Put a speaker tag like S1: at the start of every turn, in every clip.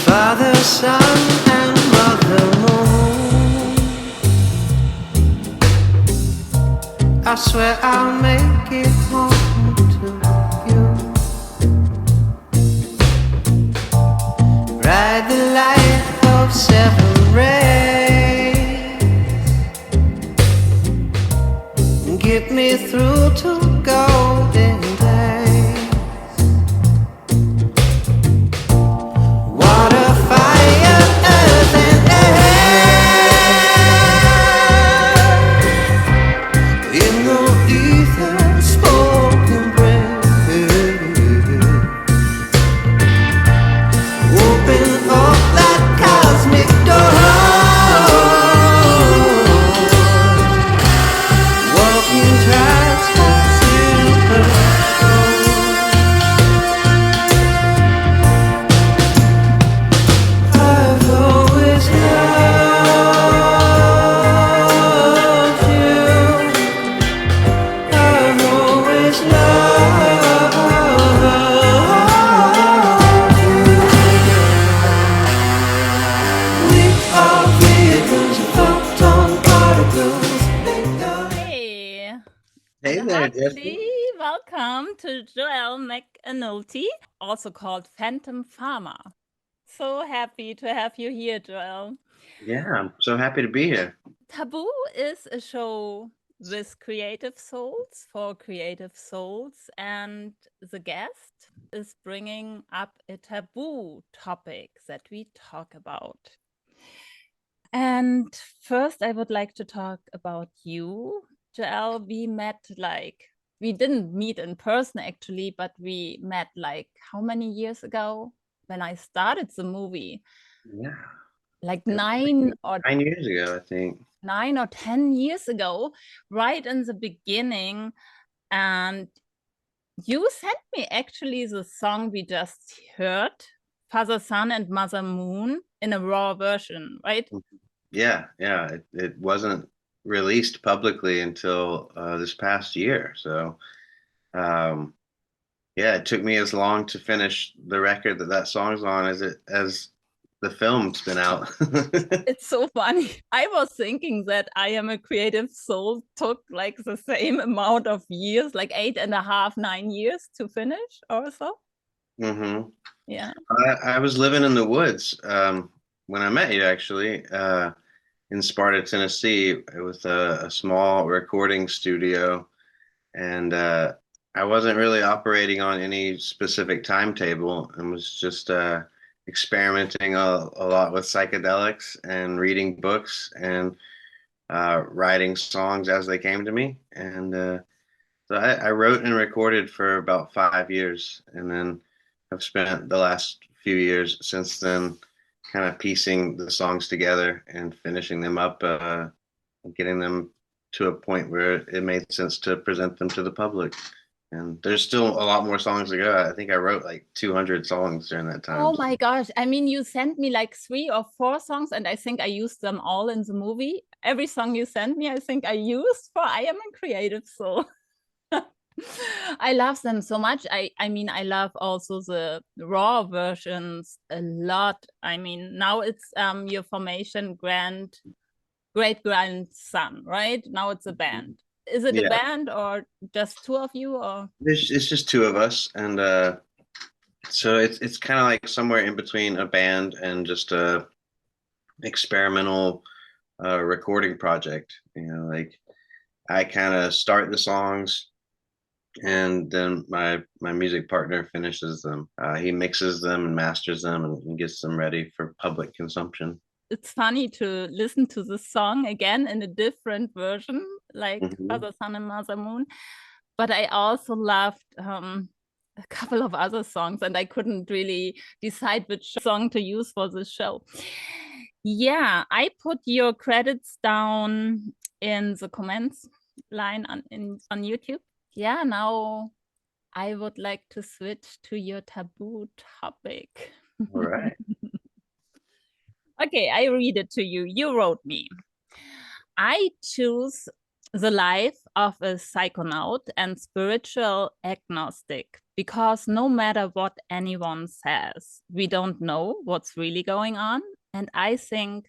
S1: Father, Son, and Mother Moon, I swear I'll make it home to you. Ride the light of 7 rays, get me through to golden days. Water, fire, earth, and air, in the ether, spoken breath. Open up that cosmic door, walking tracks of silver. I've always loved you. I've always loved you. We are vehicles, photon particles.
S2: Hey,
S3: Hey
S2: and
S3: there, Jesse.
S2: heartily welcome to Joel Mc Anulty, also called Phantom Farmer. So happy to have you here, Joel.
S3: Yeah, I'm so happy to be here.
S2: Taboo is a show with creative souls for creative souls, and the guest is bringing up a taboo topic that we talk about. And first, I would like to talk about you, Joel. We didn't meet in person actually, but we met like how many years ago when I started the movie?
S3: Yeah,
S2: Like
S3: it was
S2: 9 or
S3: 9 years ago, I think.
S2: 9 or 10 years ago, right in the beginning. And you sent me actually the song we just heard, Father, Son, and Mother Moon, in a raw version, right?
S3: Yeah, it wasn't released publicly until this past year. So, yeah, it took me as long to finish the record that song's on as the film's been out.
S2: It's so funny. I was thinking that I Am a Creative Soul took like the same amount of years, like 8.5, 9 years to finish or so.
S3: hmm
S2: Yeah.
S3: I was living in the woods when I met you, actually, in Sparta, Tennessee, with a small recording studio, and I wasn't really operating on any specific timetable, and was just experimenting a lot with psychedelics and reading books and writing songs as they came to me. And so I wrote and recorded for about 5 years, and then I've spent the last few years since then kind of piecing the songs together and finishing them up, getting them to a point where it made sense to present them to the public. And there's still a lot more songs to go. I think I wrote like 200 songs during that time.
S2: Oh my gosh. I mean, you sent me like 3 or 4 songs, and I think I used them all in the movie. Every song you sent me, I think I used for I Am a Creative Soul. I love them so much. I mean, I love also the raw versions a lot. I mean, now it's your formation great grandson, right? Now it's a band. Is it a
S3: Yeah,
S2: band or just 2 of you, or?
S3: it's just two of us, and so it's kind of like somewhere in between a band and just a experimental recording project. Like I kind of start the songs, and then my music partner finishes them. He mixes them and masters them and gets them ready for public consumption.
S2: It's funny to listen to the song again in a different version, like Father, Son, and Mother Moon. But I also loved a couple of other songs, and I couldn't really decide which song to use for this show. Yeah, I put your credits down in the comments line on YouTube. Yeah, now I would like to switch to your taboo topic.
S3: All right.
S2: Okay, I read it to you. You wrote me. I choose the life of a psychonaut and spiritual agnostic because no matter what anyone says, we don't know what's really going on. And I think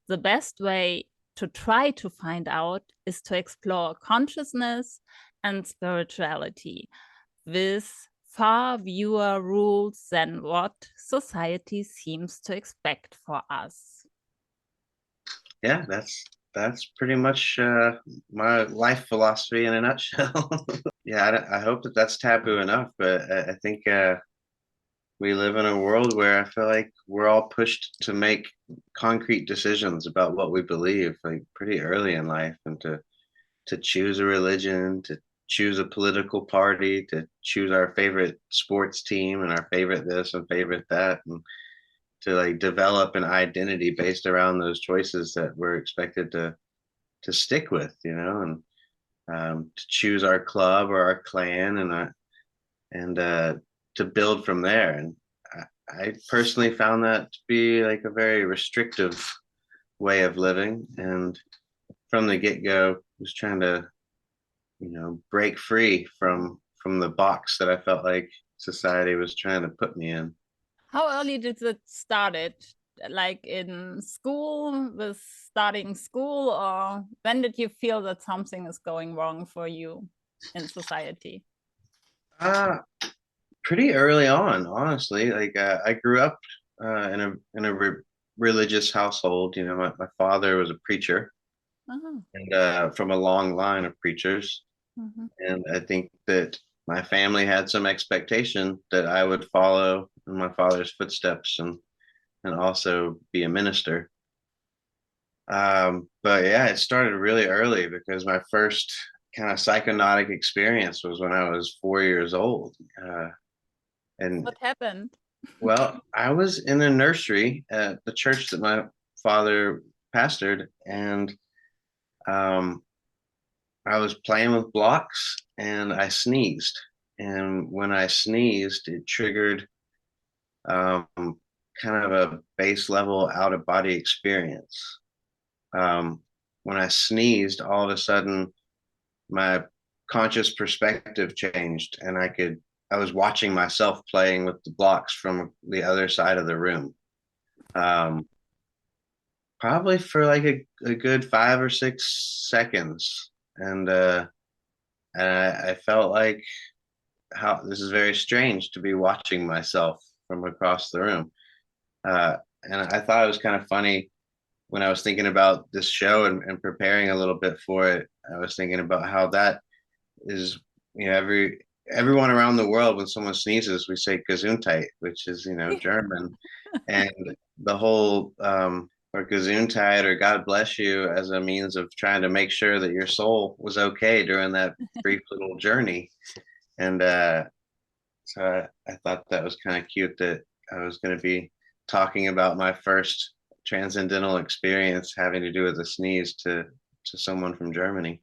S2: the best way to try to find out is to explore consciousness and spirituality with far fewer rules than what society seems to expect for us.
S3: Yeah, that's pretty much my life philosophy in a nutshell. Yeah, I hope that that's taboo enough, but I think we live in a world where I feel like we're all pushed to make concrete decisions about what we believe, like pretty early in life, and to choose a religion, to choose a political party, to choose our favorite sports team and our favorite this and favorite that, and to like develop an identity based around those choices that we're expected to stick with, you know, and to choose our club or our clan and to build from there. And I personally found that to be like a very restrictive way of living, and from the get-go was trying to, you know, break free from the box that I felt like society was trying to put me in.
S2: How early did it start? It like in school, with starting school, or when did you feel that something is going wrong for you in society?
S3: Uh, Pretty early on, honestly. Like I grew up in a religious household. You know, my father was a preacher,
S2: Uh-huh.
S3: and from a long line of preachers.
S2: Mhm.
S3: And I think that my family had some expectation that I would follow in my father's footsteps and also be a minister. But yeah, it started really early because my first kind of psychonautic experience was when I was 4 years old. And
S2: What happened?
S3: well, I was in a nursery at the church that my father pastored, and um, I was playing with blocks and I sneezed. And when I sneezed, it triggered um, kind of a base level out of body experience. Um, when I sneezed, all of a sudden my conscious perspective changed, and I was watching myself playing with the blocks from the other side of the room. Um, Probably for like a good 5 or 6 seconds. And I felt like how this is very strange to be watching myself from across the room. And I thought it was kind of funny when I was thinking about this show and preparing a little bit for it. I was thinking about how that is, you know, everyone around the world, when someone sneezes, we say Gesundheit, which is, you know, German. And the whole or Gesundheit or God bless you as a means of trying to make sure that your soul was okay during that brief little journey. And so I thought that was kind of cute that I was going to be talking about my first transcendental experience having to do with a sneeze to someone from Germany.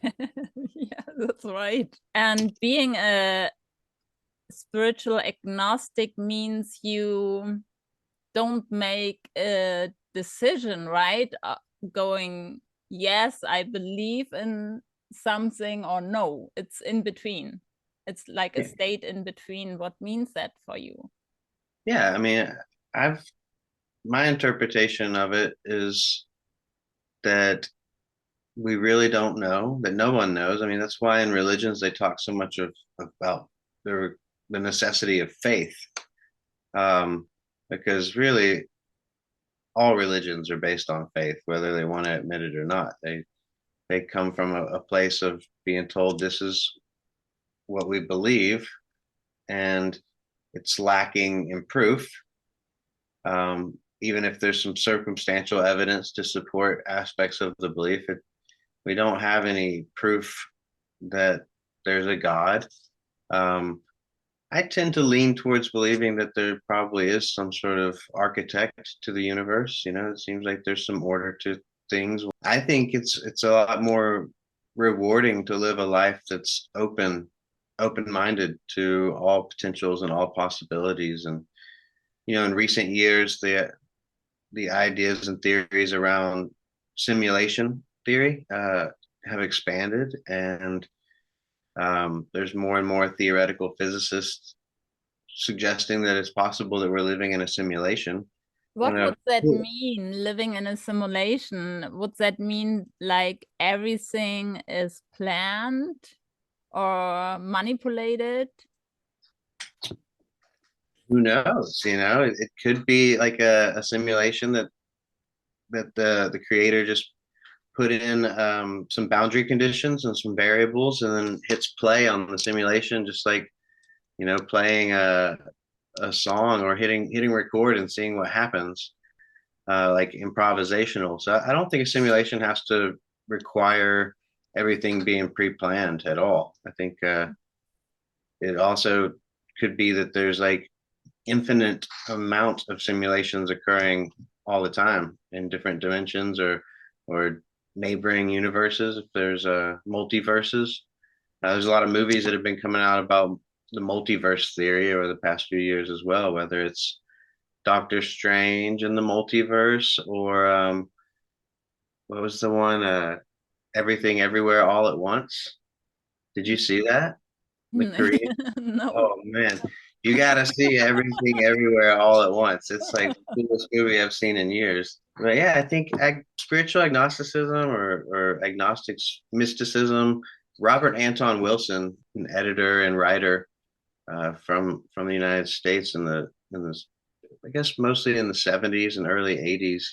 S2: Yeah, that's right. And being a spiritual agnostic means you don't make a decision, right? Going, yes, I believe in something, or no, it's in between. It's like a state in between. What means that for you?
S3: Yeah, I mean, I've my interpretation of it is that we really don't know, that no one knows. I mean, that's why in religions they talk so much about the necessity of faith, um, because really all religions are based on faith, whether they want to admit it or not. They come from a place of being told this is what we believe, and it's lacking in proof. Even if there's some circumstantial evidence to support aspects of the belief, we don't have any proof that there's a God. Um, I tend to lean towards believing that there probably is some sort of architect to the universe. You know, it seems like there's some order to things. I think it's a lot more rewarding to live a life that's open-minded to all potentials and all possibilities. And you know, in recent years, the ideas and theories around simulation theory have expanded, and There's more and more theoretical physicists suggesting that it's possible that we're living in a simulation.
S2: What would that mean, living in a simulation? Would that mean like everything is planned or manipulated?
S3: Who knows? It could be like a simulation that the creator just put in some boundary conditions and some variables, and then hits play on the simulation, just like playing a song or hitting record and seeing what happens, like improvisational. So I don't think a simulation has to require everything being pre-planned at all. I think it also could be that there's like infinite amount of simulations occurring all the time in different dimensions or neighboring universes. If there's multiverses, there's a lot of movies that have been coming out about the multiverse theory over the past few years as well, whether it's Doctor Strange in the multiverse, or what was the one, Everything Everywhere All at Once. Did you see that? The Korean?
S2: No.
S3: Oh man, you gotta see Everything Everywhere All at Once. It's like the coolest movie I've seen in years. But yeah, I think spiritual agnosticism or agnostic mysticism. Robert Anton Wilson, an editor and writer from the United States in the I guess mostly in the 70s and early 80s.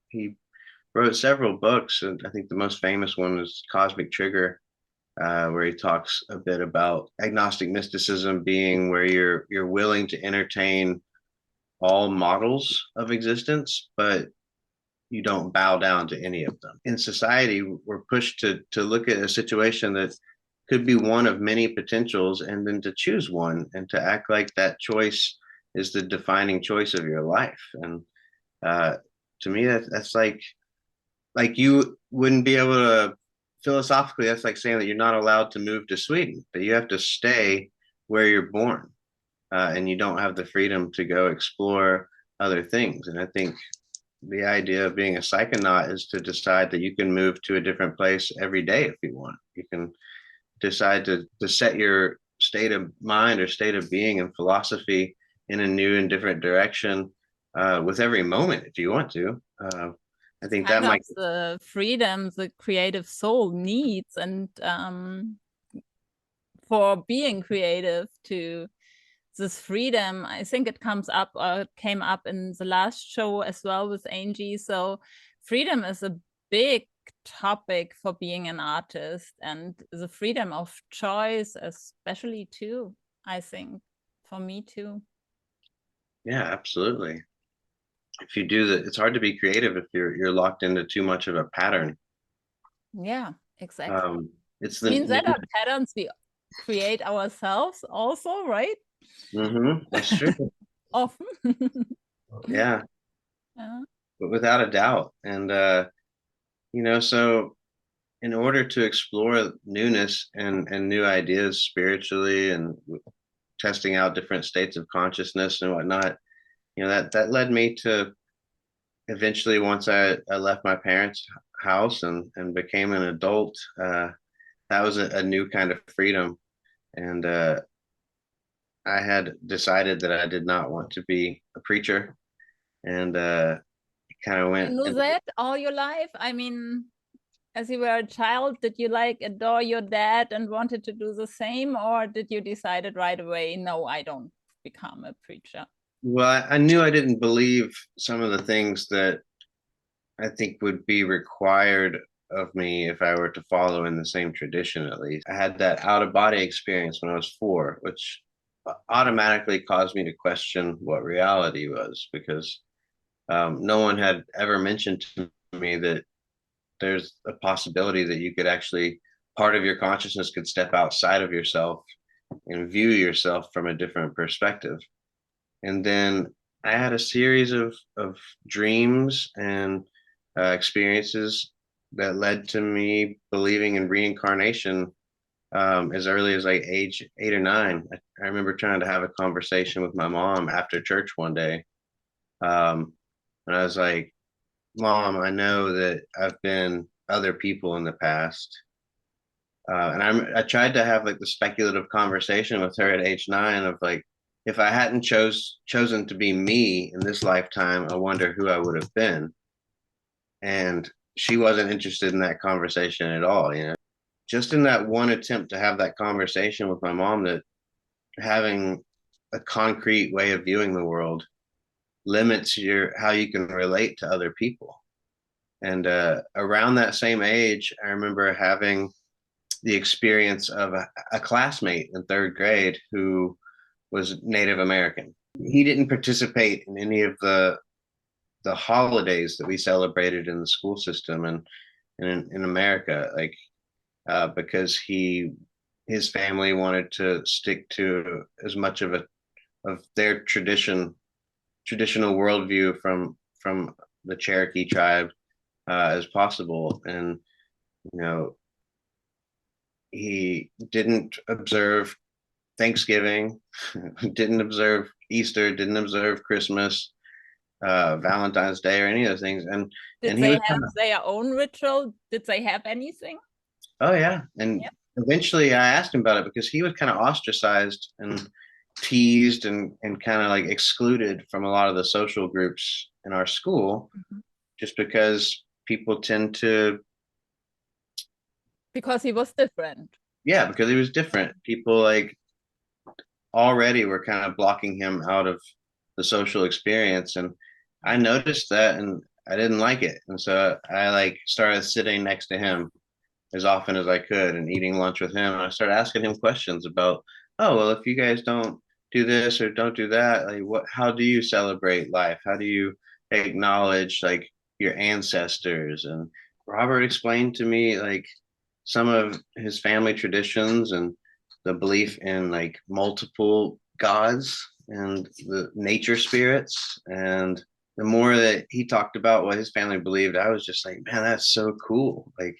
S3: He wrote several books, and I think the most famous one is Cosmic Trigger, where he talks a bit about agnostic mysticism being where you're willing to entertain all models of existence, but you don't bow down to any of them. In society, we're pushed to look at a situation that could be one of many potentials, and then to choose one and to act like that choice is the defining choice of your life. And to me, that's like you wouldn't be able to, philosophically, that's like saying that you're not allowed to move to Sweden, that you have to stay where you're born, and you don't have the freedom to go explore other things. And I think the idea of being a psychonaut is to decide that you can move to a different place every day if you want. You can decide to set your state of mind or state of being and philosophy in a new and different direction with every moment if you want to. I think that might
S2: the freedom the creative soul needs, and for being creative, to this freedom, I think it came up in the last show as well with Angie. So freedom is a big topic for being an artist, and the freedom of choice especially too, I think, for me too.
S3: Yeah, absolutely. If you do that, it's hard to be creative if you're locked into too much of a pattern.
S2: Yeah, exactly.
S3: It's
S2: means that our patterns we create ourselves also, right?
S3: That's true.
S2: Often.
S3: Yeah. But without a doubt. And so in order to explore newness and new ideas spiritually and testing out different states of consciousness and whatnot, that led me to eventually, once I left my parents' house and became an adult, that was a new kind of freedom. And I had decided that I did not want to be a preacher, and kind of went.
S2: You knew that all your life? I mean, as you were a child, did you adore your dad and wanted to do the same, or did you decide it right away, no, I don't become a preacher?
S3: Well, I knew I didn't believe some of the things that I think would be required of me if I were to follow in the same tradition. At least I had that out-of-body experience when I was 4, which automatically caused me to question what reality was, because no one had ever mentioned to me that there's a possibility that you could actually, part of your consciousness could step outside of yourself and view yourself from a different perspective. And then I had a series of dreams and experiences that led to me believing in reincarnation as early as like age 8 or 9. I remember trying to have a conversation with my mom after church one day. And I was like, Mom, I know that I've been other people in the past. And I tried to have like the speculative conversation with her at age 9 of like, if I hadn't chosen to be me in this lifetime, I wonder who I would have been. And she wasn't interested in that conversation at all. You know, just in that one attempt to have that conversation with my mom, that having a concrete way of viewing the world limits your how you can relate to other people. And around that same age, I remember having the experience of a classmate in 3rd grade who was Native American. He didn't participate in any of the holidays that we celebrated in the school system and in America, like because his family wanted to stick to as much of their traditional worldview from the Cherokee tribe as possible. And you know, he didn't observe Thanksgiving, didn't observe Easter, didn't observe Christmas, Valentine's Day, or any of those things. And
S2: Did
S3: he
S2: they
S3: was
S2: have their own ritual? Did they have anything?
S3: oh yeah. And
S2: Yep.
S3: eventually I asked him about it because he was kind of ostracized and teased and kind of like excluded from a lot of the social groups in our school, just because people tend to,
S2: because he was different.
S3: yeah, because he was different. People like already were kind of blocking him out of the social experience. And I noticed that and I didn't like it. And so I like started sitting next to him as often as I could and eating lunch with him. And I started asking him questions about, oh, well, if you guys don't do this or don't do that, like how do you celebrate life? How do you acknowledge like your ancestors? And Robert explained to me like some of his family traditions and the belief in like multiple gods and the nature spirits. And the more that he talked about what his family believed, I was just like, man, that's so cool. Like,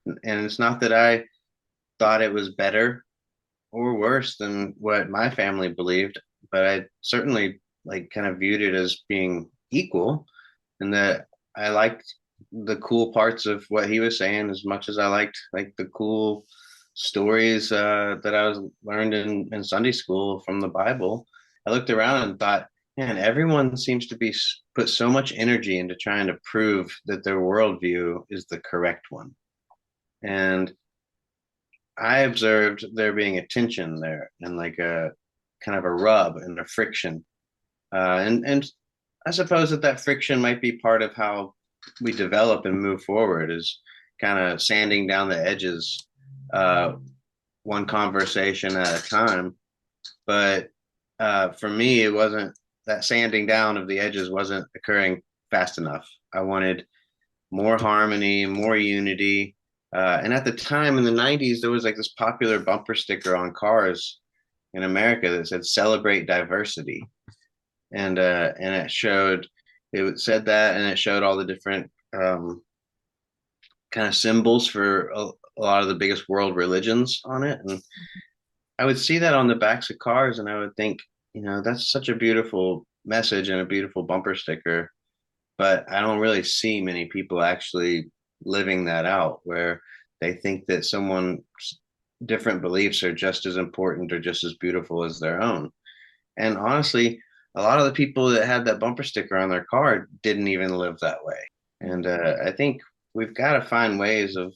S3: and it's not that I thought it was better or worse than what my family believed, but I certainly like kind of viewed it as being equal, and that I liked the cool parts of what he was saying as much as I liked like the cool stories that I was learned in Sunday school from the Bible. I looked around and thought, man, everyone seems to be put so much energy into trying to prove that their worldview is the correct one. And I observed there being a tension there and like a kind of a rub and a friction. And I suppose that friction might be part of how we develop and move forward, is kind of sanding down the edges, one conversation at a time. But for me, it wasn't, that sanding down of the edges wasn't occurring fast enough. I wanted more harmony, more unity. And at the time in the 90s, there was like this popular bumper sticker on cars in America that said "Celebrate Diversity," and it said that, and it showed all the different kind of symbols for a lot of the biggest world religions on it. And I would see that on the backs of cars, and I would think, you know, that's such a beautiful message and a beautiful bumper sticker, but I don't really see many people actually living that out, where they think that someone's different beliefs are just as important or just as beautiful as their own. And honestly, a lot of the people that had that bumper sticker on their car didn't even live that way. And I think we've got to find ways of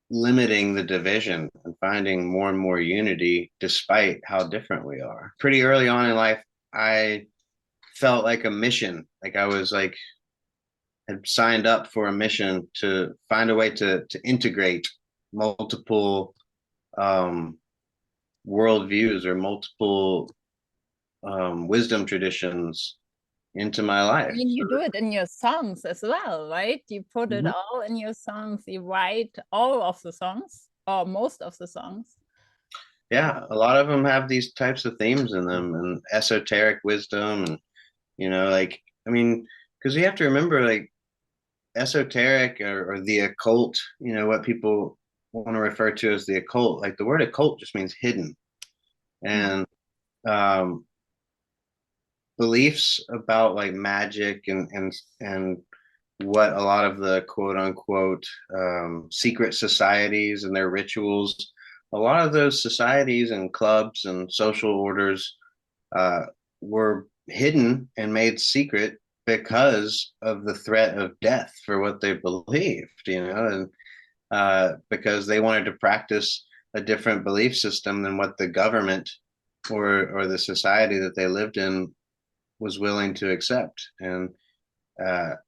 S3: limiting the division and finding more and more unity despite how different we are. Pretty early on in life, I felt like a mission, like I was like had signed up for a mission to find a way to integrate multiple worldviews or multiple wisdom traditions into my life.
S2: I mean, you do it in your songs as well, right? You put it all in your songs. You write all of the songs or most of the songs.
S3: Yeah, a lot of them have these types of themes in them and esoteric wisdom. And, you know, like, I mean, because you have to remember, like, esoteric or the occult, you know, what people want to refer to as the occult, like the word occult just means hidden. And beliefs about like magic and what a lot of the quote unquote secret societies and their rituals, a lot of those societies and clubs and social orders uh, were hidden and made secret because of the threat of death for what they believed, and because they wanted to practice a different belief system than what the government or the society that they lived in was willing to accept. And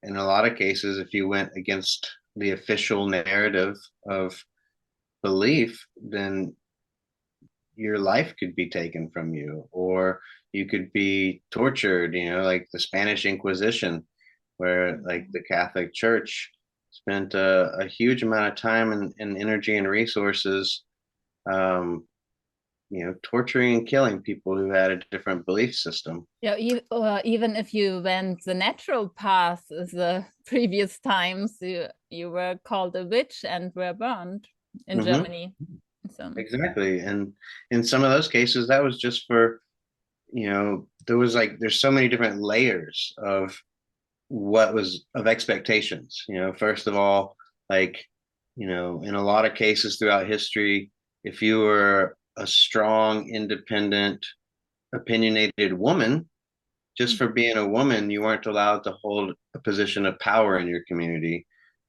S3: in a lot of cases, if you went against the official narrative of belief, then your life could be taken from you, or you could be tortured, like the Spanish Inquisition, where like the Catholic Church spent a huge amount of time and energy and resources, torturing and killing people who had a different belief system.
S2: Yeah, even if you went the natural path as the previous times, you were called a witch and were burned in Germany. So
S3: exactly. And in some of those cases, that was just for, there's so many different layers of what was of expectations. First of all, like, in a lot of cases throughout history, if you were a strong, independent, opinionated woman, just for being a woman, you weren't allowed to hold a position of power in your community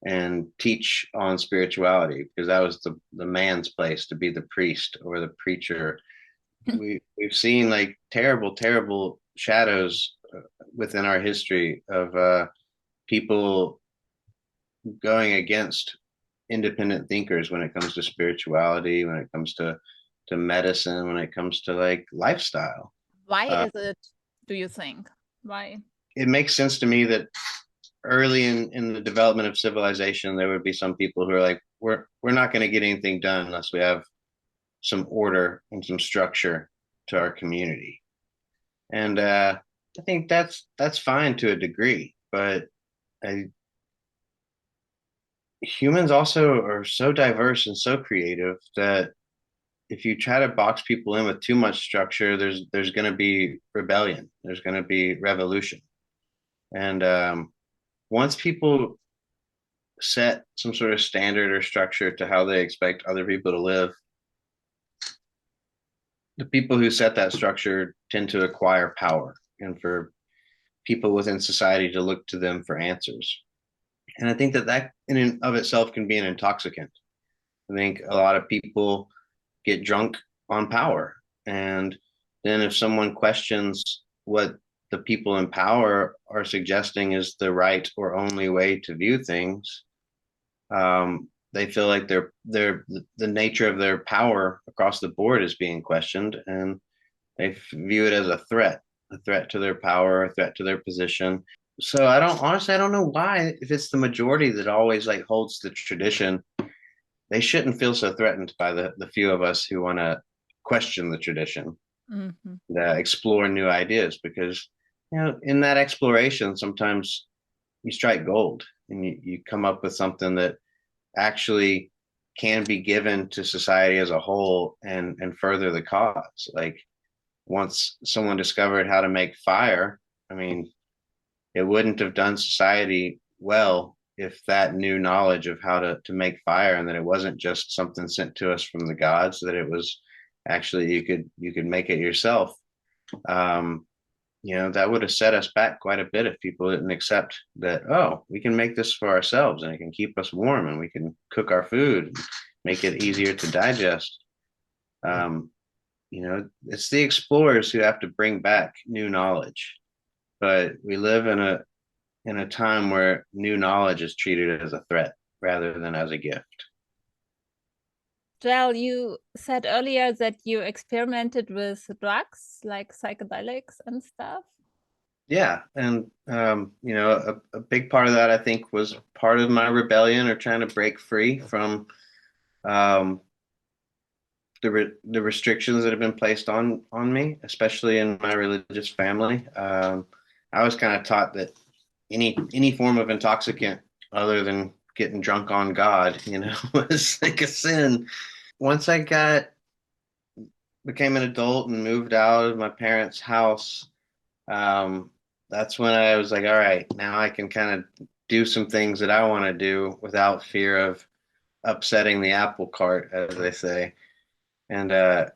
S3: and teach on spirituality, because that was the man's place, to be the priest or the preacher. We've seen like terrible, terrible shadows within our history of people going against independent thinkers when it comes to spirituality, when it comes to medicine, when it comes to like lifestyle.
S2: why is it, do you think? Why?
S3: It makes sense to me that early in the development of civilization, there would be some people who are like, we're not going to get anything done unless we have some order and some structure to our community. And I think that's fine to a degree, but humans also are so diverse and so creative that if you try to box people in with too much structure, there's going to be rebellion, there's going to be revolution. And once people set some sort of standard or structure to how they expect other people to live, the people who set that structure tend to acquire power, and for people within society to look to them for answers. And I think that in and of itself can be an intoxicant. I think a lot of people get drunk on power. And then if someone questions what the people in power are suggesting is the right or only way to view things, they feel like the nature of their power across the board is being questioned, and they view it as a threat to their power, a threat to their position. So I don't know why, if it's the majority that always like holds the tradition, they shouldn't feel so threatened by the few of us who want to question the tradition, explore new ideas, because in that exploration sometimes you strike gold and you come up with something that actually can be given to society as a whole and further the cause. Like, once someone discovered how to make fire, I mean, it wouldn't have done society well if that new knowledge of how to make fire, and that it wasn't just something sent to us from the gods, that it was actually you could make it yourself. That would have set us back quite a bit if people didn't accept that, oh, we can make this for ourselves and it can keep us warm and we can cook our food and make it easier to digest. It's the explorers who have to bring back new knowledge, but we live in a time where new knowledge is treated as a threat rather than as a gift.
S2: Joel, you said earlier that you experimented with drugs like psychedelics and stuff.
S3: Yeah, and a big part of that, I think, was part of my rebellion or trying to break free from the restrictions that have been placed on me, especially in my religious family. I was kind of taught that any form of intoxicant other than getting drunk on God, was like a sin. Once I became an adult and moved out of my parents' house, that's when I was like, all right, now I can kind of do some things that I want to do without fear of upsetting the apple cart, as they say. And I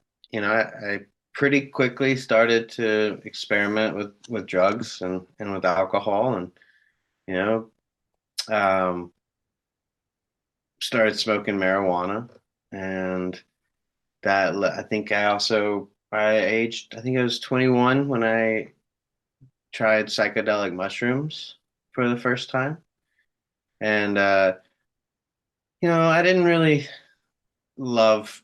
S3: pretty quickly started to experiment with drugs and with alcohol, and you know, um, started smoking marijuana, and I think I think I was 21 when I tried psychedelic mushrooms for the first time. And I didn't really love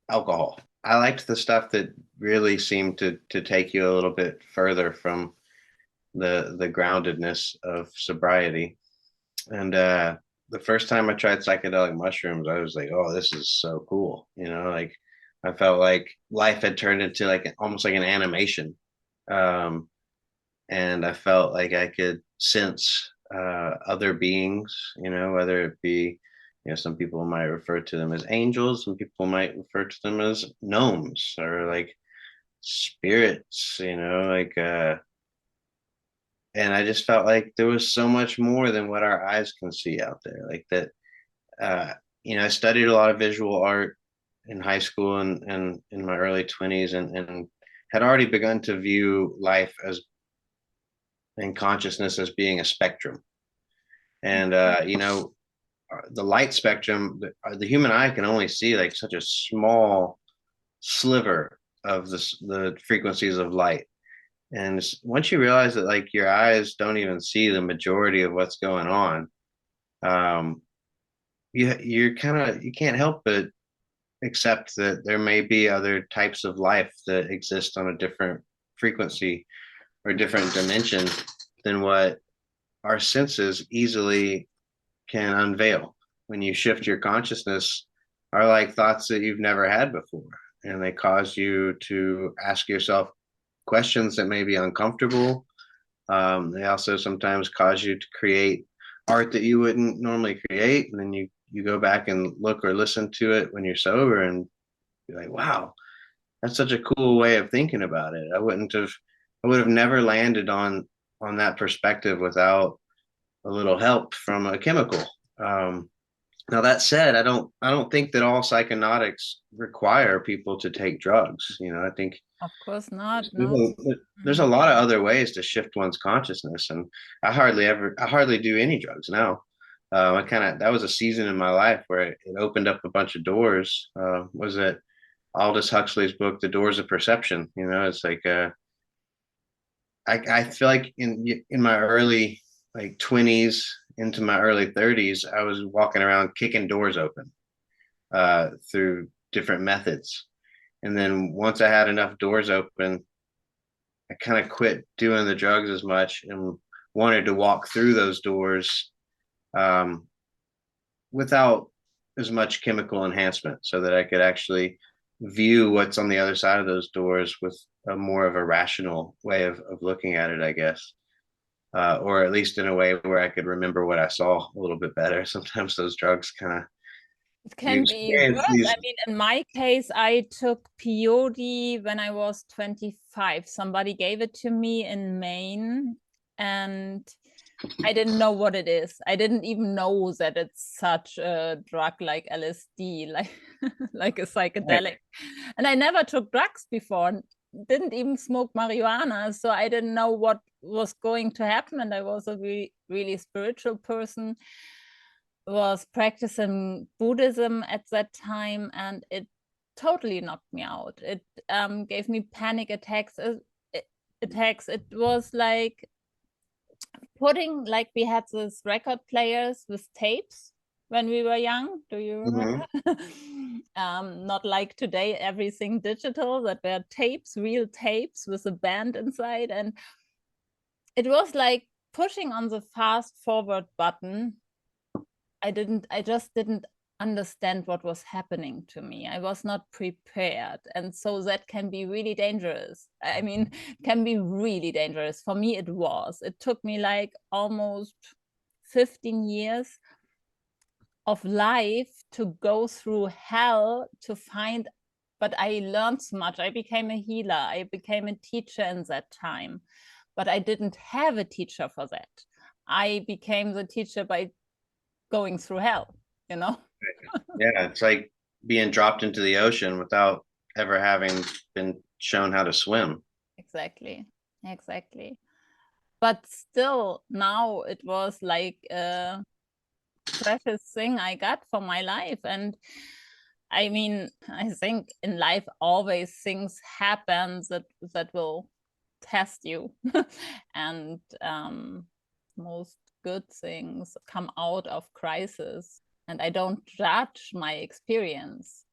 S3: alcohol. I liked the stuff that really seemed to take you a little bit further from the groundedness of sobriety. And the first time I tried psychedelic mushrooms, I was like, "Oh, this is so cool!" Like I felt like life had turned into like almost like an animation, um, and I felt like I could sense other beings. Whether it be, some people might refer to them as angels, some people might refer to them as gnomes or like spirits. And I just felt like there was so much more than what our eyes can see out there. Like that, uh, I studied a lot of visual art in high school and in my early 20s, and had already begun to view life as and consciousness as being a spectrum. And, the light spectrum, the human eye can only see like such a small sliver of the frequencies of light. And once you realize that like your eyes don't even see the majority of what's going on, um, you can't help but accept that there may be other types of life that exist on a different frequency or different dimension than what our senses easily can unveil. When you shift your consciousness, are like thoughts that you've never had before, and they cause you to ask yourself questions that may be uncomfortable. They also sometimes cause you to create art that you wouldn't normally create, and then you go back and look or listen to it when you're sober, and be like, wow, that's such a cool way of thinking about it. I would have never landed on that perspective without a little help from a chemical. Um, Now that said, I don't think that all psychonautics require people to take drugs. I think
S2: Of course not.
S3: there's
S2: No.
S3: there's a lot of other ways to shift one's consciousness, and I hardly do any drugs now. That was a season in my life where it opened up a bunch of doors. Was it Aldous Huxley's book, The Doors of Perception? It's like I feel like in my early like 20s into my early 30s, I was walking around kicking doors open through different methods. And then once I had enough doors open, I kind of quit doing the drugs as much and wanted to walk through those doors um, without as much chemical enhancement so that I could actually view what's on the other side of those doors with a more of a rational way of looking at it, I guess. Or at least in a way where I could remember what I saw a little bit better. Sometimes those drugs kind of
S2: It
S3: you
S2: can be
S3: experience
S2: worse.
S3: these.
S2: I mean, in my case, I took peyote when I was 25. Somebody gave it to me in Maine, and I didn't know what it is. I didn't even know that it's such a drug like LSD, like like a psychedelic. And I never took drugs before, didn't even smoke marijuana, so I didn't know what was going to happen. And I was a really spiritual person, was practicing Buddhism at that time, and it totally knocked me out. It gave me panic attacks. It was like putting, like, we had these record players with tapes when we were young. Do you remember? Not like today, everything digital, that were tapes, real tapes with a band inside. And it was like pushing on the fast forward button. I just didn't understand what was happening to me. I was not prepared. And so that can be really dangerous. I mean, can be really dangerous. For me, it was. It took me like almost 15 years of life to go through hell to find, but I learned so much. I became a healer. I became a teacher in that time, but I didn't have a teacher for that. I became the teacher by going through hell, you know?
S3: Yeah, it's like being dropped into the ocean without ever having been shown how to swim.
S2: Exactly. Exactly. But still, now it was like a precious thing I got for my life. And I mean, I think in life always things happen that will test you. And most good things come out of crisis. And I don't judge my experience.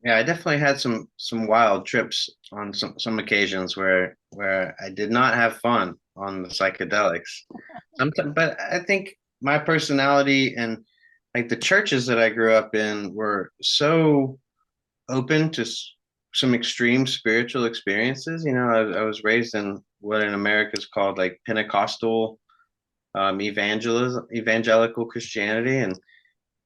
S3: Yeah, I definitely had some wild trips on some occasions where I did not have fun on the psychedelics. Sometimes, but I think my personality and like the churches that I grew up in were so open to some extreme spiritual experiences. You know, I was raised in what in America is called like Pentecostal evangelical Christianity, and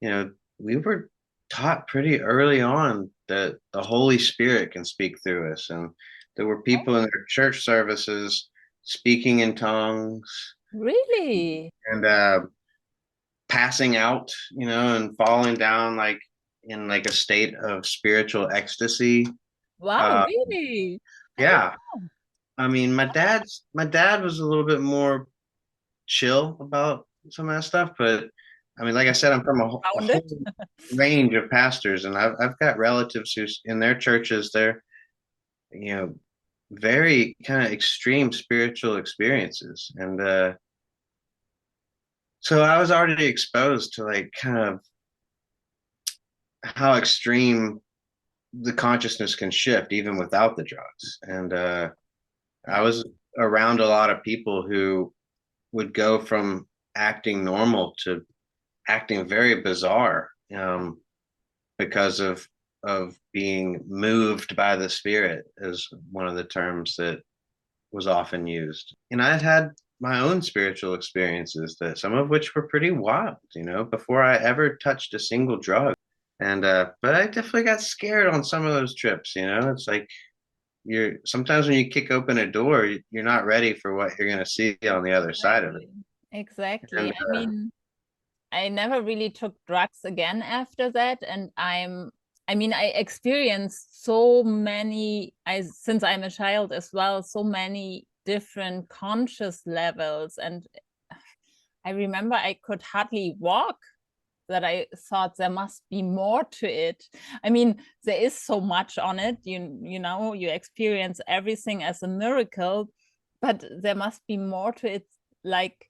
S3: you know, we were taught pretty early on that the Holy Spirit can speak through us, and there were people in their church services speaking in tongues
S2: Really?
S3: and passing out, you know, and falling down like in like a state of spiritual ecstasy.
S2: Wow,
S3: Uh,
S2: really? I didn't
S3: yeah, I mean, my dad was a little bit more chill about some of that stuff, but I mean, like I said, I'm from a
S2: found
S3: whole
S2: it.
S3: range of pastors, and I've got relatives who in their churches they're you know very kind of extreme spiritual experiences, and so I was already exposed to like kind of how extreme the consciousness can shift even without the drugs, and I
S2: Yeah.
S3: was around a lot of people who would go from acting normal to acting very bizarre because of being moved by the spirit is one of the terms that was often used. And I had my own spiritual experiences that some of which were pretty wild, you know, before I ever touched a single drug. And but I definitely got scared on some of those trips, you know. It's like you're sometimes when you kick open a door, you're not ready for what you're going to see on the other side of it.
S2: Exactly. Exactly.
S3: And
S2: I mean, I never really took drugs again after that. And I mean, I experienced so many, since I'm a child as well, so many different conscious levels. And I remember I could hardly walk, that I thought there must be more to it. I mean, there is so much on it. You know, you experience everything as a miracle, but there must be more to it, like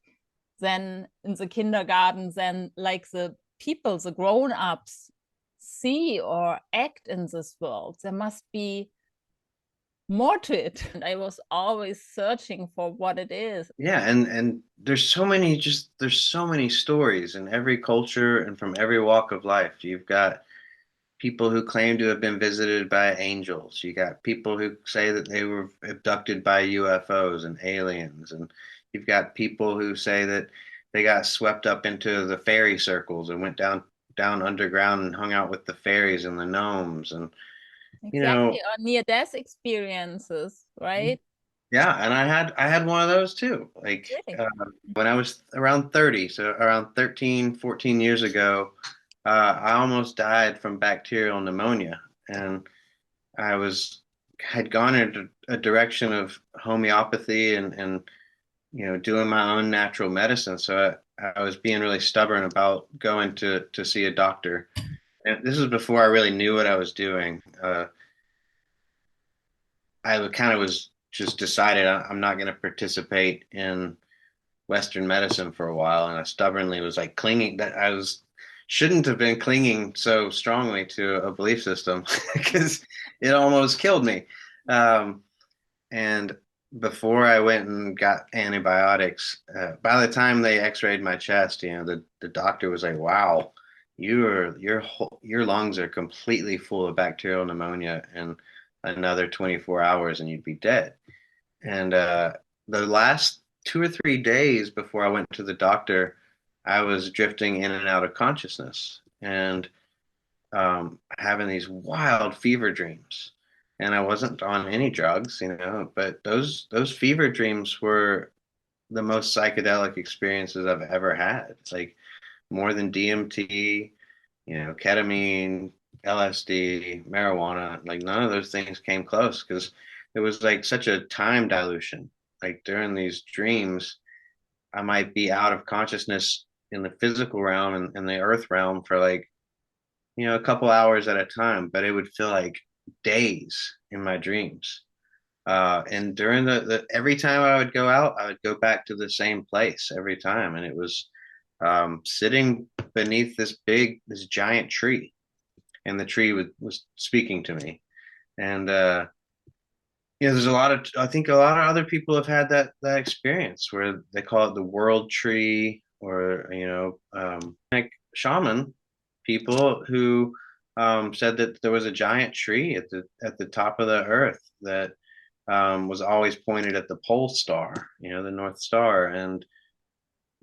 S2: than in the kindergarten, than like the people, the grown-ups see or act in this world. There must be more to it. And I was always searching for what it is.
S3: yeah, and there's so many stories in every culture and from every walk of life. You've got people who claim to have been visited by angels. You got people who say that they were abducted by UFOs and aliens, and you've got people who say that they got swept up into the fairy circles and went down underground and hung out with the fairies and the gnomes, and you
S2: Exactly.
S3: know,
S2: Or near-death experiences, right?
S3: yeah, and I had one of those too. Like
S2: Really?
S3: when I was around 30, so around 13, 14 years ago, I almost died from bacterial pneumonia, and I had gone in a direction of homeopathy and you know doing my own natural medicine. So I was being really stubborn about going to see a doctor. And this was before I really knew what I was doing. I kind of was just decided I'm not going to participate in Western medicine for a while, and I stubbornly was like clinging that I was shouldn't have been clinging so strongly to a belief system because it almost killed me. Um, and before I went and got antibiotics, by the time they X-rayed my chest, you know, the doctor was like, "Wow, your lungs are completely full of bacterial pneumonia, and another 24 hours, and you'd be dead." And the last 2 or 3 days before I went to the doctor, I was drifting in and out of consciousness and having these wild fever dreams. And I wasn't on any drugs, you know, but those fever dreams were the most psychedelic experiences I've ever had. It's like more than DMT, ketamine, LSD, marijuana. Like none of those things came close because it was like such a time dilution. Like during these dreams, I might be out of consciousness in the physical realm and the earth realm for like, a couple hours at a time, but it would feel like days in my dreams. And during the every time I would go out, I would go back to the same place every time. And it was sitting beneath this giant tree. And the tree was speaking to me. And there's I think a lot of other people have had that experience where they call it the world tree, or like shaman people who said that there was a giant tree at the top of the earth that was always pointed at the pole star, the North Star.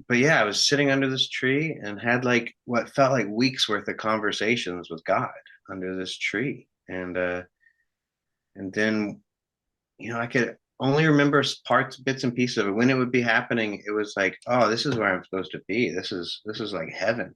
S3: But yeah, I was sitting under this tree and had like what felt like weeks worth of conversations with God under this tree. And then, I could only remember bits and pieces of it. When it would be happening, it was like, oh, this is where I'm supposed to be. This is like heaven.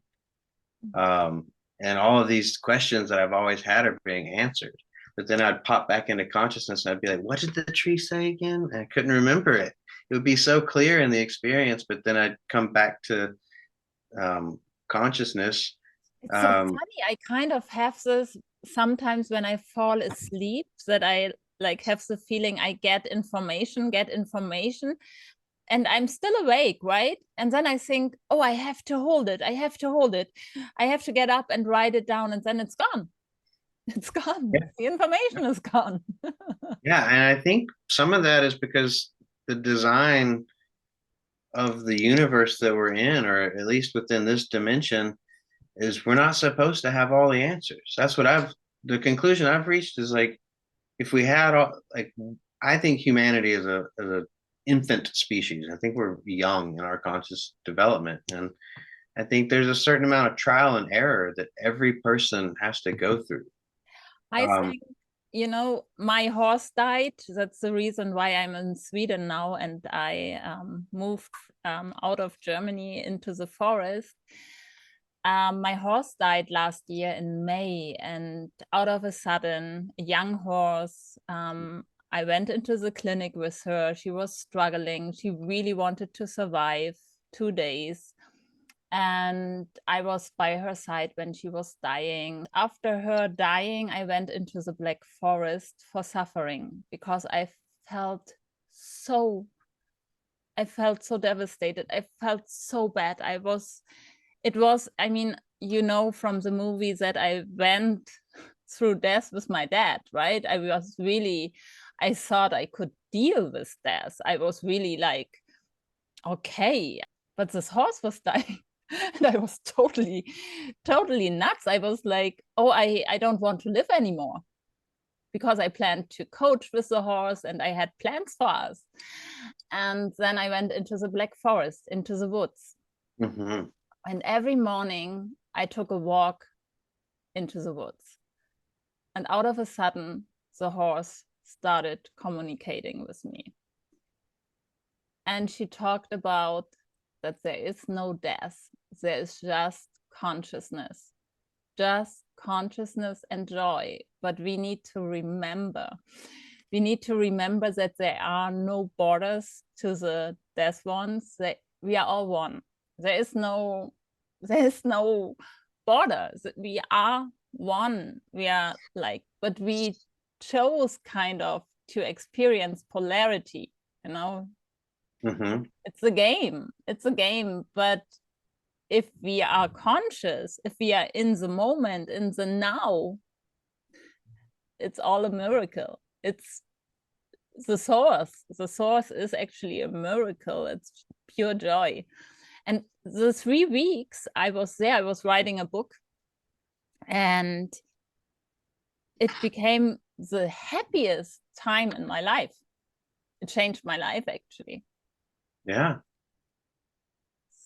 S3: And all of these questions that I've always had are being answered. But then I'd pop back into consciousness and I'd be like, what did the tree say again? And I couldn't remember it. It would be so clear in the experience, but then I'd come back to consciousness.
S2: It's so funny. I kind of have this sometimes when I fall asleep, that I like have the feeling I get information, and I'm still awake, right? And then I think, oh, I have to hold it. I have to get up and write it down, and then it's gone. It's gone. Yeah. The information is gone.
S3: Yeah, and I think some of that is because the design of the universe that we're in, or at least within this dimension, is we're not supposed to have all the answers. That's what the conclusion I've reached is like, if we had all, like, I think humanity is a infant species. I think we're young in our conscious development. And I think there's a certain amount of trial and error that every person has to go through.
S2: I think, my horse died. That's the reason why I'm in Sweden now. And I moved out of Germany into the forest. My horse died last year in May, and out of a sudden, a young horse, I went into the clinic with her. She was struggling. She really wanted to survive 2 days. And I was by her side when she was dying. After her dying, I went into the Black Forest for suffering because I felt so devastated. I felt so bad. I mean, from the movie that I went through death with my dad, right? I thought I could deal with death. I was really like, okay, but this horse was dying. And I was totally nuts. I was like, oh, I don't want to live anymore, because I planned to coach with the horse and I had plans for us. And then I went into the Black Forest, into the woods. Mm-hmm. And every morning I took a walk into the woods. And out of a sudden, the horse started communicating with me. And she talked about that there is no death. There is just consciousness and joy. But we need to remember that there are no borders to the death ones, that we are all one. There is no borders. We are one. We are like, but we chose kind of to experience polarity, Mm-hmm. It's a game. But if we are conscious, if we are in the moment, in the now, it's all a miracle. It's the source. The source is actually a miracle. It's pure joy. And the 3 weeks I was there, I was writing a book, and it became the happiest time in my life. It changed my life, actually.
S3: Yeah,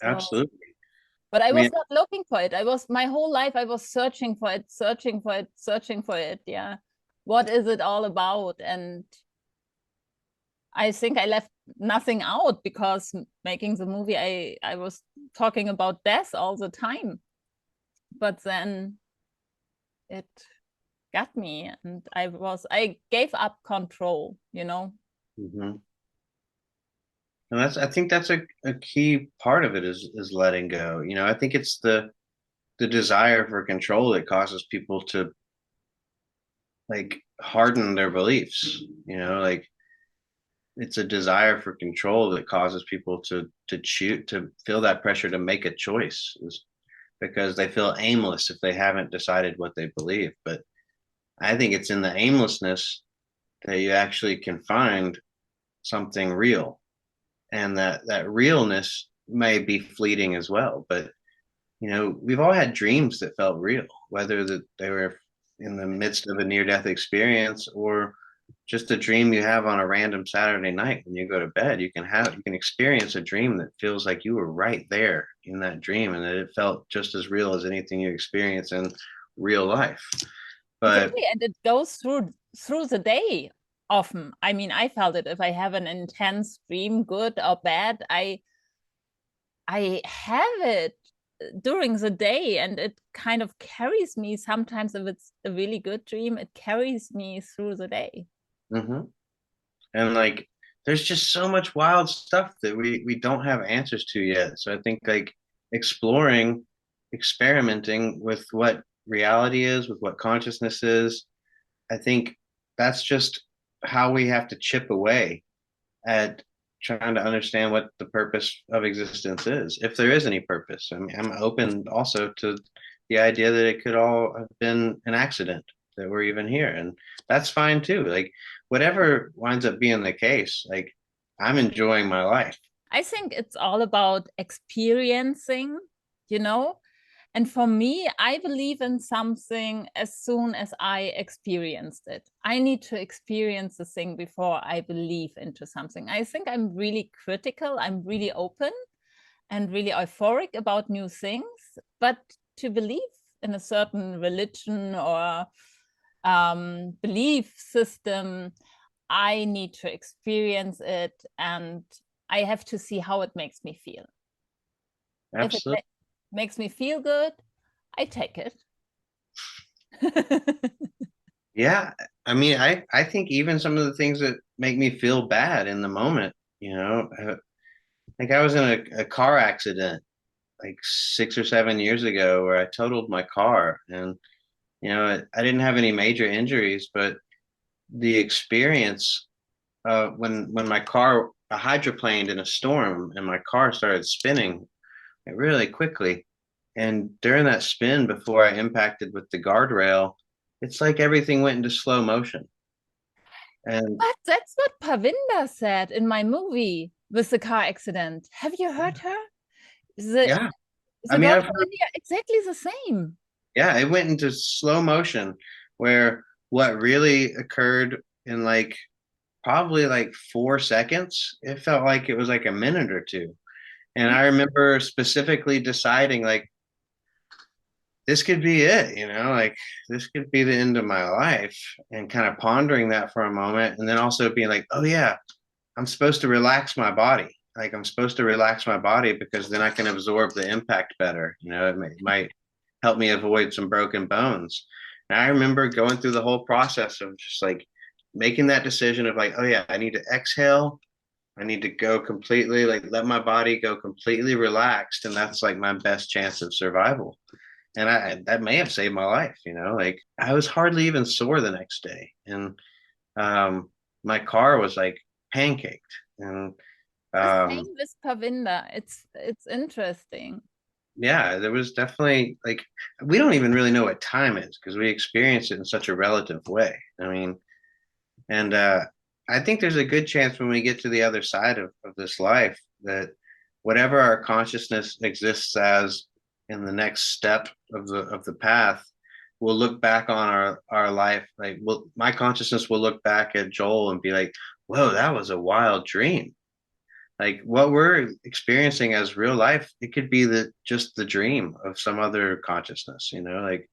S3: so, absolutely.
S2: But I was not looking for it. My whole life I was searching for it. Yeah. What is it all about? And I think I left nothing out, because making the movie, I was talking about death all the time. But then it got me, and I gave up control, you know.
S3: And I think that's a key part of it is letting go. You know, I think it's the desire for control that causes people to like harden their beliefs. You know, like it's a desire for control that causes people to choose, to feel that pressure to make a choice, because they feel aimless if they haven't decided what they believe. But I think it's in the aimlessness that you actually can find something real, and that realness may be fleeting as well. But you know, we've all had dreams that felt real, whether that they were in the midst of a near-death experience or just a dream you have on a random Saturday night when you go to bed. You can experience a dream that feels like you were right there in that dream, and that it felt just as real as anything you experience in real life. But
S2: exactly, and it goes through the day often. I mean, I felt it. If I have an intense dream, good or bad, I have it during the day, and it kind of carries me. Sometimes if it's a really good dream, it carries me through the day.
S3: And like there's just so much wild stuff that we don't have answers to yet. So I think like exploring, experimenting with what reality is, with what consciousness is, I think that's just how we have to chip away at trying to understand what the purpose of existence is, if there is any purpose. I mean, I'm open also to the idea that it could all have been an accident that we're even here, and that's fine too. Like whatever winds up being the case, like I'm enjoying my life.
S2: I think it's all about experiencing, you know. And for me, I believe in something as soon as I experienced it. I need to experience the thing before I believe into something. I think I'm really critical. I'm really open and really euphoric about new things. But to believe in a certain religion or belief system, I need to experience it, and I have to see how it makes me feel.
S3: Absolutely.
S2: If it makes me feel good, I take it.
S3: Yeah. I mean, I think even some of the things that make me feel bad in the moment, you know, like I was in a car accident like 6 or 7 years ago where I totaled my car, and you know, I didn't have any major injuries, but the experience when my car hydroplaned in a storm and my car started spinning really quickly. And during that spin, before I impacted with the guardrail, it's like everything went into slow motion. And
S2: But that's what Pavinda said in my movie with the car accident. Have you heard her? The,
S3: yeah, I
S2: the
S3: mean,
S2: girl
S3: I've
S2: from
S3: heard,
S2: India, exactly the same.
S3: yeah, it went into slow motion where what really occurred in like probably like 4 seconds, it felt like it was like a minute or two. And I remember specifically deciding like this could be it, you know, like this could be the end of my life, and kind of pondering that for a moment. And then also being like, oh, yeah, I'm supposed to relax my body. Like I'm supposed to relax my body because then I can absorb the impact better. You know, might help me avoid some broken bones. And I remember going through the whole process of just like making that decision of like, oh, yeah, I need to exhale. I need to go completely, like, let my body go completely relaxed. And that's like my best chance of survival. And that may have saved my life, you know, like I was hardly even sore the next day. And my car was like pancaked. And
S2: The
S3: um,
S2: same with Pavinda. It's interesting.
S3: yeah, there was definitely like, we don't even really know what time is because we experience it in such a relative way. I mean, and I think there's a good chance when we get to the other side of this life that whatever our consciousness exists as in the next step of the path, we'll look back on our life like my consciousness will look back at Joel and be like, whoa, that was a wild dream. Like what we're experiencing as real life, it could be just the dream of some other consciousness, you know, like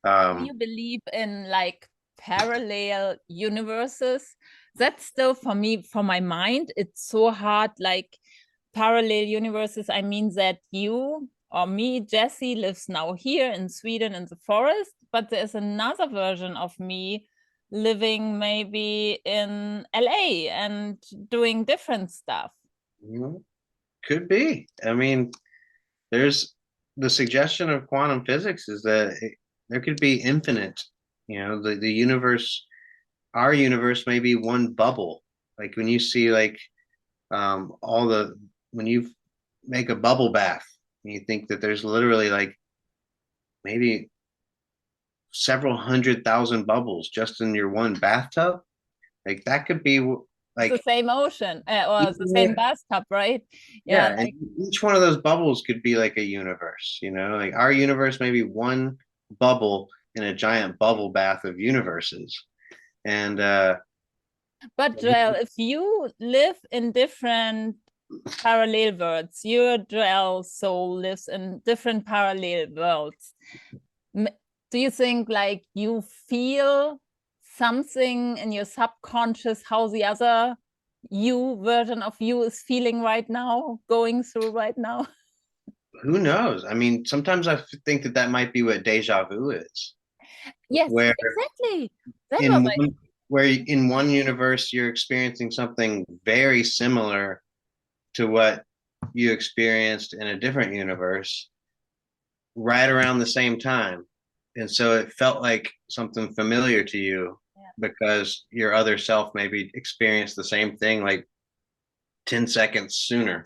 S2: Do you believe in like parallel universes? That's still for me, for my mind, it's so hard, like parallel universes. I mean that you or me, Jesse, lives now here in Sweden in the forest, but there's another version of me living maybe in LA and doing different stuff.
S3: Could be. I mean, there's the suggestion of quantum physics is that there could be infinite, the universe, our universe may be one bubble. Like when you see like when you make a bubble bath, and you think that there's literally like maybe several 100,000 bubbles just in your one bathtub. Like that could be
S2: It's the
S3: like
S2: same ocean or the same bathtub, right?
S3: yeah,
S2: Yeah,
S3: and each one of those bubbles could be like a universe, like our universe may be one bubble in a giant bubble bath of universes. And
S2: but Joel, if you live in different parallel worlds, your Joel soul lives in different parallel worlds. Do you think like you feel something in your subconscious how the other you version of you is feeling right now, going through right now?
S3: who knows? I mean, sometimes I think that that might be what deja vu is.
S2: Yes,
S3: Where
S2: exactly. That was
S3: in
S2: like,
S3: one, where in one universe you're experiencing something very similar to what you experienced in a different universe right around the same time. And so it felt like something familiar to you because your other self maybe experienced the same thing like 10 seconds sooner.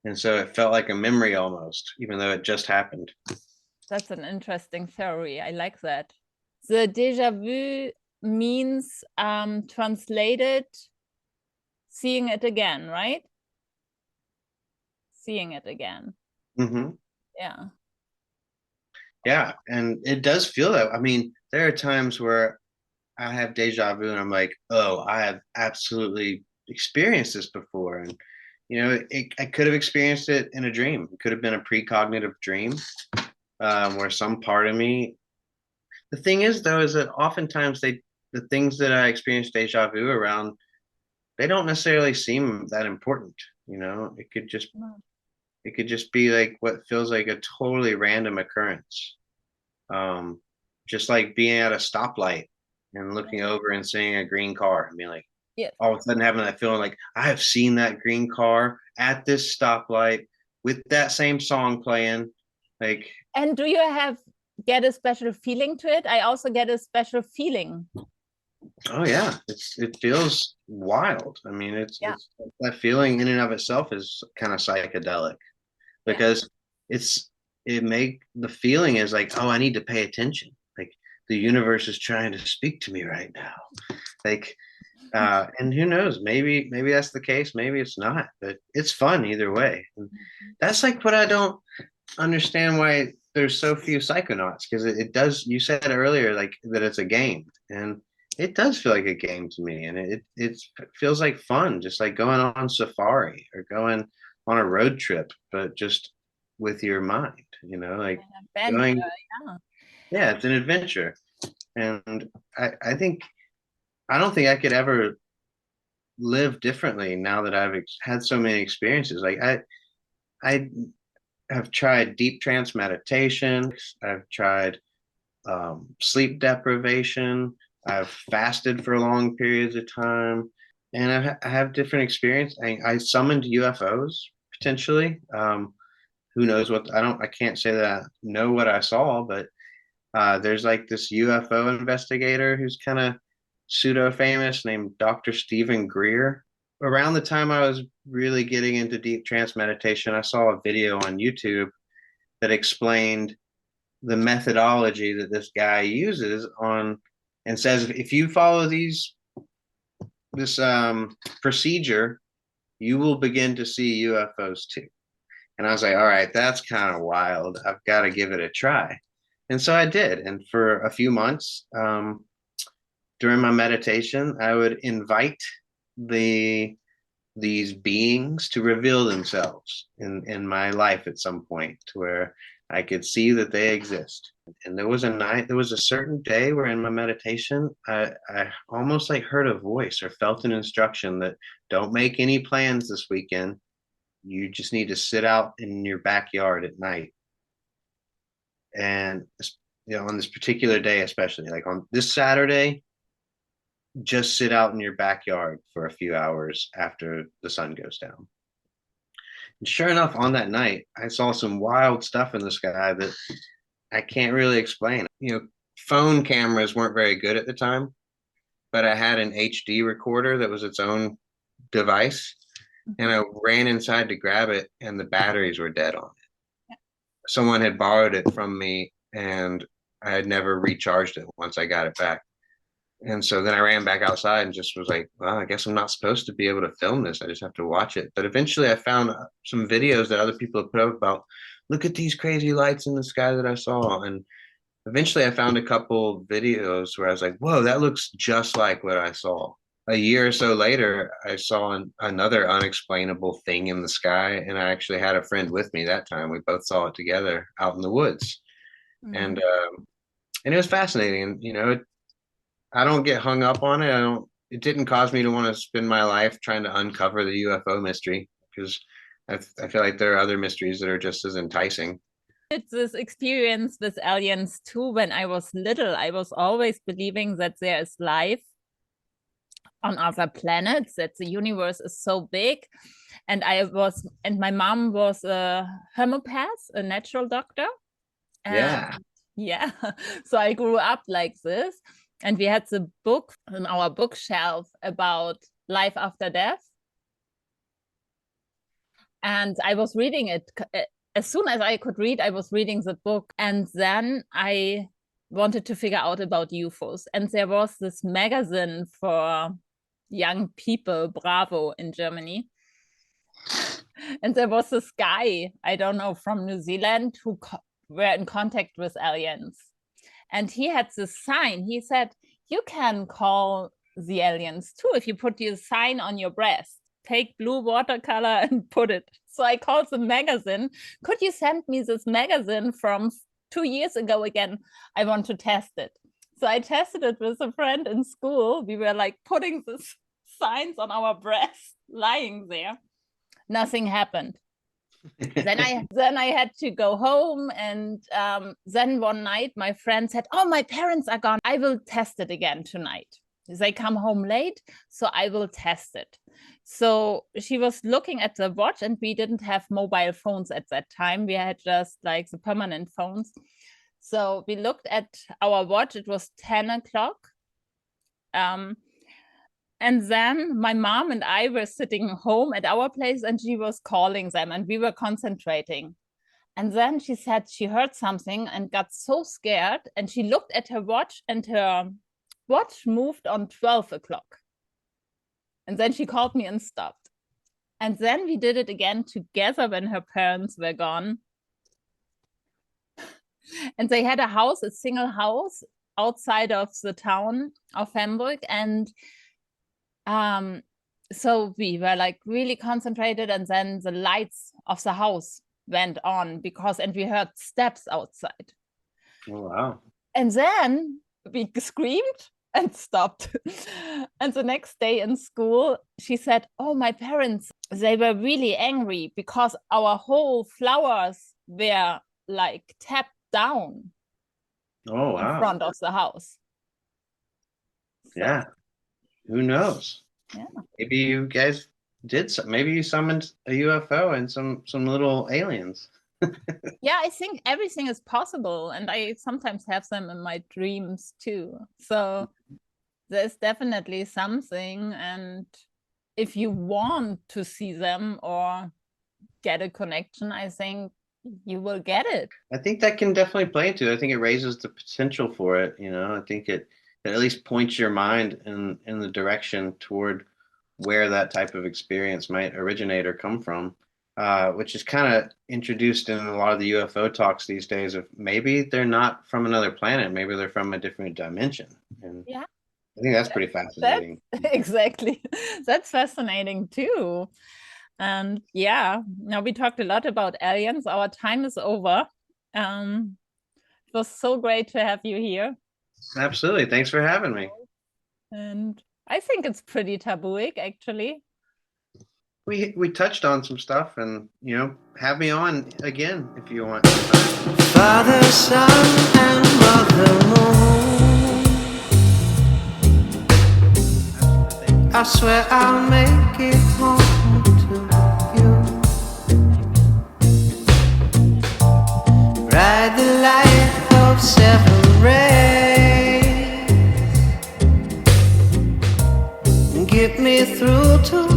S3: And so it felt like a memory almost, even though it just happened.
S2: That's an interesting theory. I like that. The deja vu means translated seeing it again, right? Seeing it again.
S3: Mm-hmm.
S2: Yeah.
S3: Yeah. And it does feel that. I mean, there are times where I have deja vu and I'm like, oh, I have absolutely experienced this before. And, I could have experienced it in a dream. It could have been a precognitive dream where some part of me. The thing is, though, is that oftentimes the things that I experience deja vu around, they don't necessarily seem that important. It could just be like what feels like a totally random occurrence. Um, just like being at a stoplight and looking over and seeing a green car and being like,
S2: Yeah.
S3: all of a sudden having that feeling like I have seen that green car at this stoplight with that same song playing. Like,
S2: and do you get a special feeling to it? I also get a special feeling.
S3: oh yeah, it feels wild. I mean, it's that feeling in and of itself is kind of psychedelic because the feeling is like, oh, I need to pay attention. Like the universe is trying to speak to me right now. Like, and who knows, maybe that's the case, maybe it's not, but it's fun either way. And that's like what I don't understand, why there's so few psychonauts, because it does, you said earlier like that it's a game, and it does feel like a game to me, and it feels like fun, just like going on safari or going on a road trip, but just with your mind, like going, yeah, it's an adventure. And I think I don't think I could ever live differently now that I've had so many experiences. Like I have tried deep trance meditation. I've tried sleep deprivation. I've fasted for long periods of time, and I have different experience. I summoned UFOs potentially. Who knows what, I can't say that I know what I saw, but there's like this UFO investigator who's kind of pseudo famous named Dr. Stephen Greer. Around the time I was really getting into deep trance meditation, I saw a video on YouTube that explained the methodology that this guy uses on, and says if you follow this procedure, you will begin to see UFOs too. And I was like, all right, that's kind of wild. I've got to give it a try. And so I did. And for a few months, during my meditation, I would invite these beings to reveal themselves in my life at some point, to where I could see that they exist. And there was a certain day where in my meditation, I almost like heard a voice or felt an instruction that don't make any plans this weekend. You just need to sit out in your backyard at night. And, on this particular day, especially like on this Saturday, just sit out in your backyard for a few hours after the sun goes down. And sure enough, on that night, I saw some wild stuff in the sky that I can't really explain. Phone cameras weren't very good at the time, but I had an HD recorder that was its own device, and I ran inside to grab it, and the batteries were dead on it. Someone had borrowed it from me, and I had never recharged it once I got it back. And so then I ran back outside and just was like, well, I guess I'm not supposed to be able to film this. I just have to watch it. But eventually I found some videos that other people have put up about, look at these crazy lights in the sky that I saw. And eventually I found a couple videos where I was like, whoa, that looks just like what I saw. A year or so later, I saw another unexplainable thing in the sky. And I actually had a friend with me that time. We both saw it together out in the woods. And it was fascinating. I don't get hung up on it. It didn't cause me to want to spend my life trying to uncover the UFO mystery, because I feel like there are other mysteries that are just as enticing.
S2: It's this experience with aliens too. When I was little, I was always believing that there is life on other planets, that the universe is so big. And my mom was a homeopath, a natural doctor. Yeah. So I grew up like this. And we had the book on our bookshelf about life after death. And I was reading it. As soon as I could read, I was reading the book. And then I wanted to figure out about UFOs. And there was this magazine for young people, Bravo, in Germany. And there was this guy, I don't know, from New Zealand, who were in contact with aliens. And he had this sign. He said, you can call the aliens too if you put your sign on your breast. Take blue watercolor and put it. So I called the magazine. Could you send me this magazine from 2 years ago again? I want to test it. So I tested it with a friend in school. We were like putting these signs on our breast, lying there. Nothing happened. then I had to go home, and then one night my friend said, oh, my parents are gone. I will test it again tonight. They come home late, so I will test it. So she was looking at the watch, and we didn't have mobile phones at that time. We had just like the permanent phones. So we looked at our watch. It was 10 o'clock. And then my mom and I were sitting home at our place, and she was calling them, and we were concentrating. And then she said she heard something and got so scared, and she looked at her watch, and her watch moved on 12 o'clock. And then she called me and stopped. And then we did it again together when her parents were gone. And they had a house, a single house outside of the town of Hamburg. And so we were like really concentrated, and then the lights of the house went on and we heard steps outside.
S3: Oh, wow.
S2: And then we screamed and stopped. And the next day in school, she said, oh, my parents, they were really angry because our whole flowers were like tapped down.
S3: Oh, wow.
S2: In front of the house. So,
S3: yeah. Who knows?
S2: Yeah.
S3: Maybe you guys did some. Maybe you summoned a UFO and some little aliens.
S2: Yeah, I think everything is possible, and I sometimes have them in my dreams too. So there's definitely something, and if you want to see them or get a connection, I think you will get it.
S3: I think that can definitely play into it. I think it raises the potential for it. I think it at least points your mind in the direction toward where that type of experience might originate or come from, which is kind of introduced in a lot of the UFO talks these days of maybe they're not from another planet, maybe they're from a different dimension. And
S2: yeah,
S3: I think that's pretty fascinating.
S2: Exactly. That's fascinating too. And yeah, now we talked a lot about aliens. Our time is over. It was so great to have you here.
S3: Absolutely. Thanks for having me.
S2: And I think it's pretty tabooic, actually.
S3: We touched on some stuff, and have me on again if you want.
S1: Father, Son, and Mother Moon, I swear I'll make it home to you. Ride the light of 7 rays, get me through to